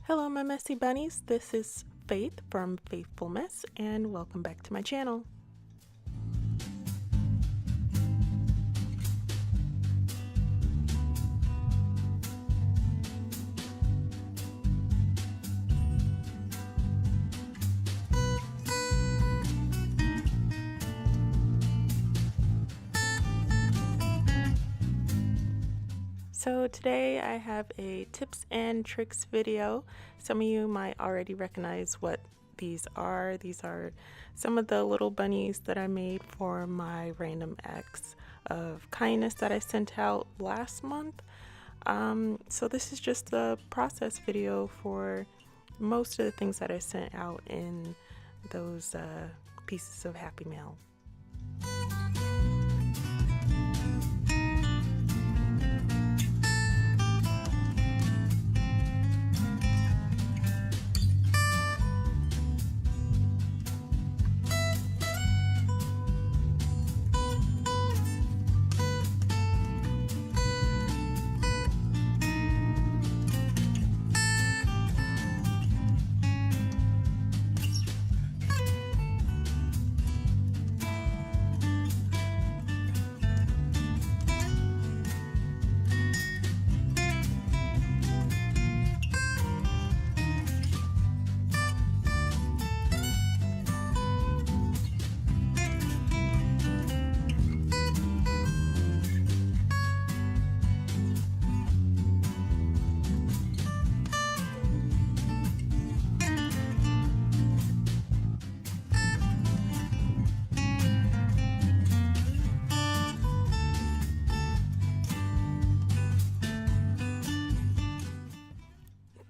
Hello my messy bunnies, this is Faith from FaithfullMess and welcome back to my channel. So today I have a tips and tricks video. Some of you might already recognize what these are. These are some of the little bunnies that I made for my random acts of kindness that I sent out last month. So this is just the process video for most of the things that I sent out in those pieces of Happy Mail.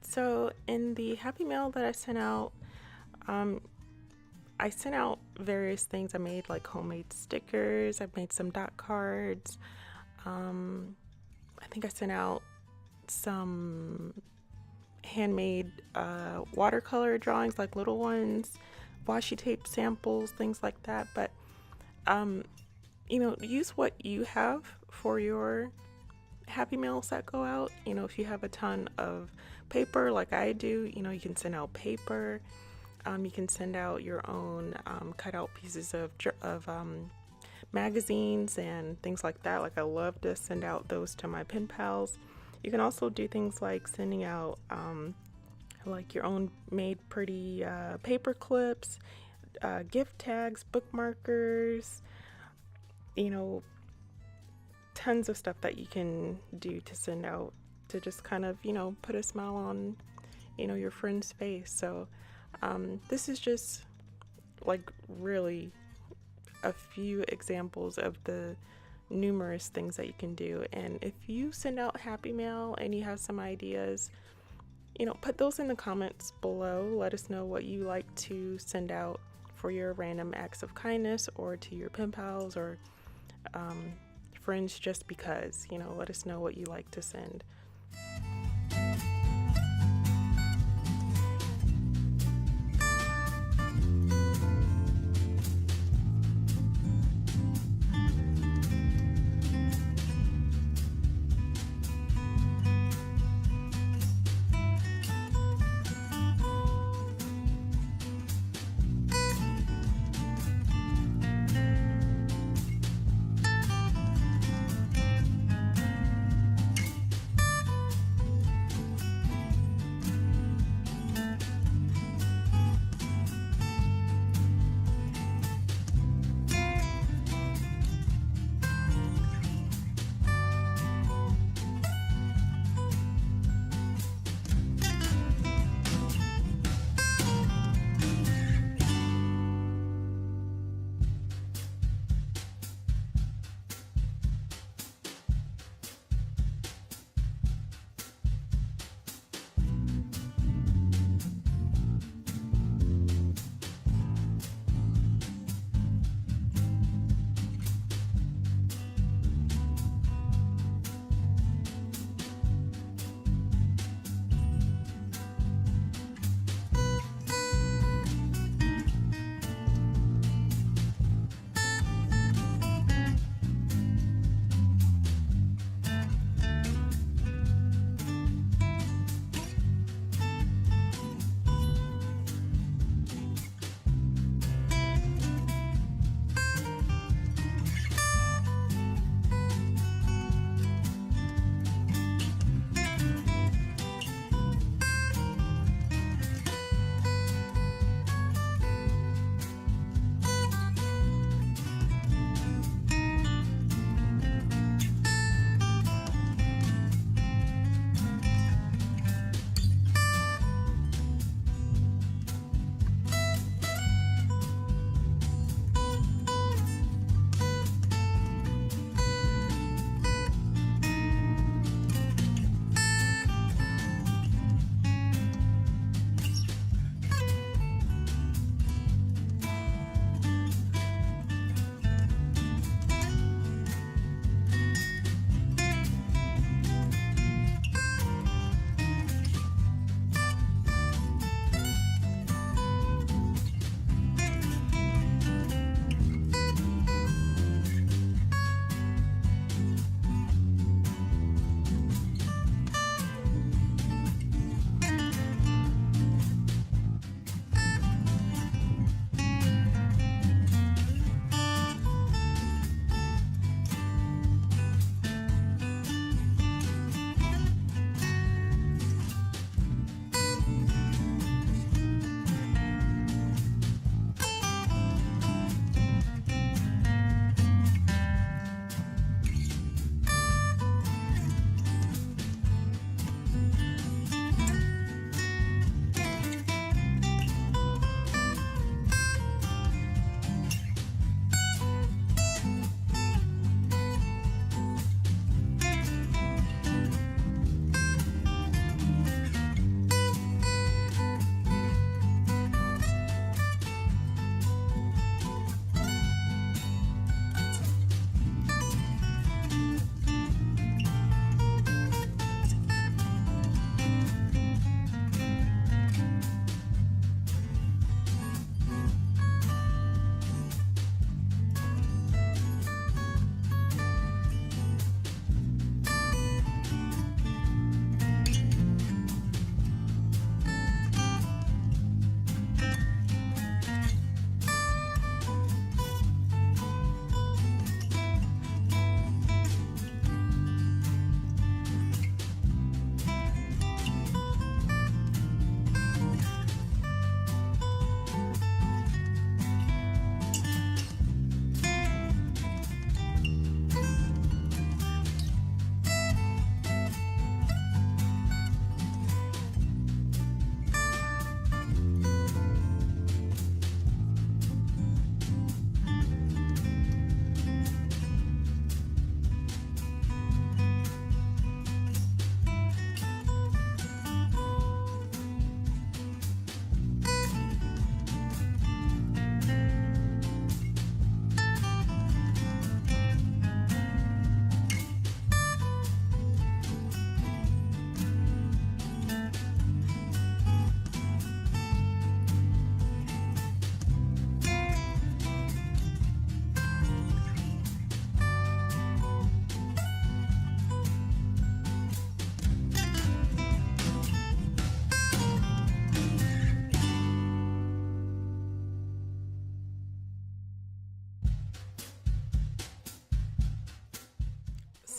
So in the Happy Mail that I sent out various things. I made like homemade stickers, I made some dot cards, I think I sent out some handmade watercolor drawings, like little ones, washi tape samples, things like that. But you know, use what you have for your Happy Mails that go out. You know, if you have a ton of paper like I do, you know, you can send out paper. You can send out your own cut out pieces of magazines and things like that. Like I love to send out those to my pen pals. You can also do things like sending out like your own made pretty paper clips, gift tags, bookmarkers, you know, tons of stuff that you can do to send out to just kind of, you know, put a smile on, you know, your friend's face. So this is just like really a few examples of the numerous things that you can do. And if you send out Happy Mail and you have some ideas, you know, put those in the comments below. Let us know what you like to send out for your random acts of kindness, or to your pen pals, or friends, just because, you know, let us know what you like to send.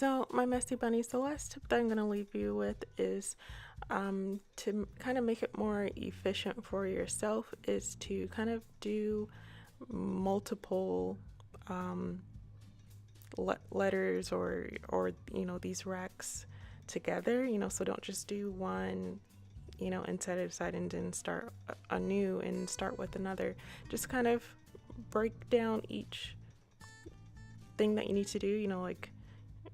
So my messy bunnies, the last tip that I'm going to leave you with is to kind of make it more efficient for yourself is to kind of do multiple letters or you know, these racks together, you know, so don't just do one, you know, and set it aside and then start anew and start with another. Just kind of break down each thing that you need to do, you know, like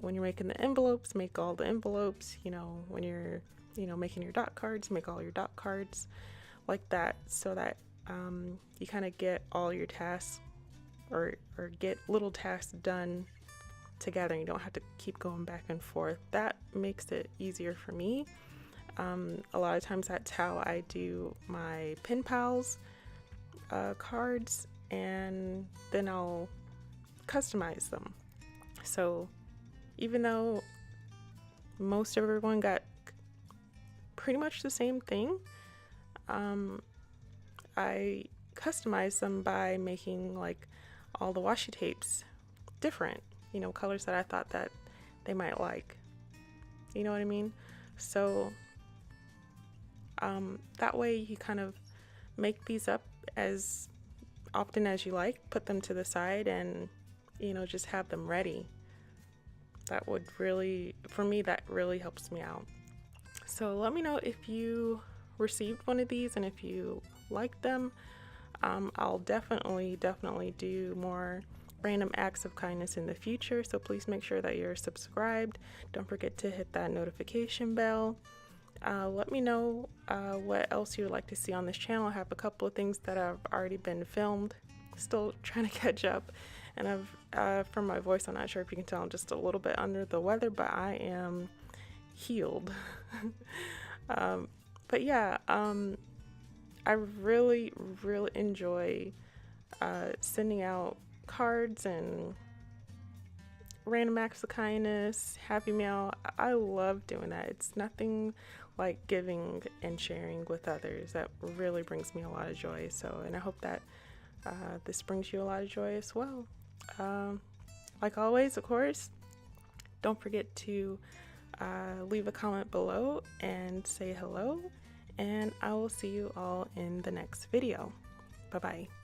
when you're making the envelopes, make all the envelopes, you know, when you're, you know, making your dot cards, make all your dot cards like that, so that you kind of get all your tasks or get little tasks done together. You don't have to keep going back and forth. That makes it easier for me. A lot of times that's how I do my pen pals cards, and then I'll customize them. So even though most of everyone got pretty much the same thing, I customized them by making like all the washi tapes different, you know, colors that I thought that they might like, you know what I mean? So that way you kind of make these up as often as you like, put them to the side, and, you know, just have them ready. That would really, for me, that really helps me out. So let me know if you received one of these and if you like them. I'll definitely do more random acts of kindness in the future, so please make sure that you're subscribed. Don't forget to hit that notification bell. Let me know what else you would like to see on this channel. I have a couple of things that have already been filmed, still trying to catch up, and from my voice, I'm not sure if you can tell, I'm just a little bit under the weather, but I am healed. But yeah, I really enjoy sending out cards and random acts of kindness, happy mail. I love doing that. It's nothing like giving and sharing with others. That really brings me a lot of joy. So, and I hope that this brings you a lot of joy as well. Like always, of course, don't forget to leave a comment below and say hello, and I will see you all in the next video. Bye bye.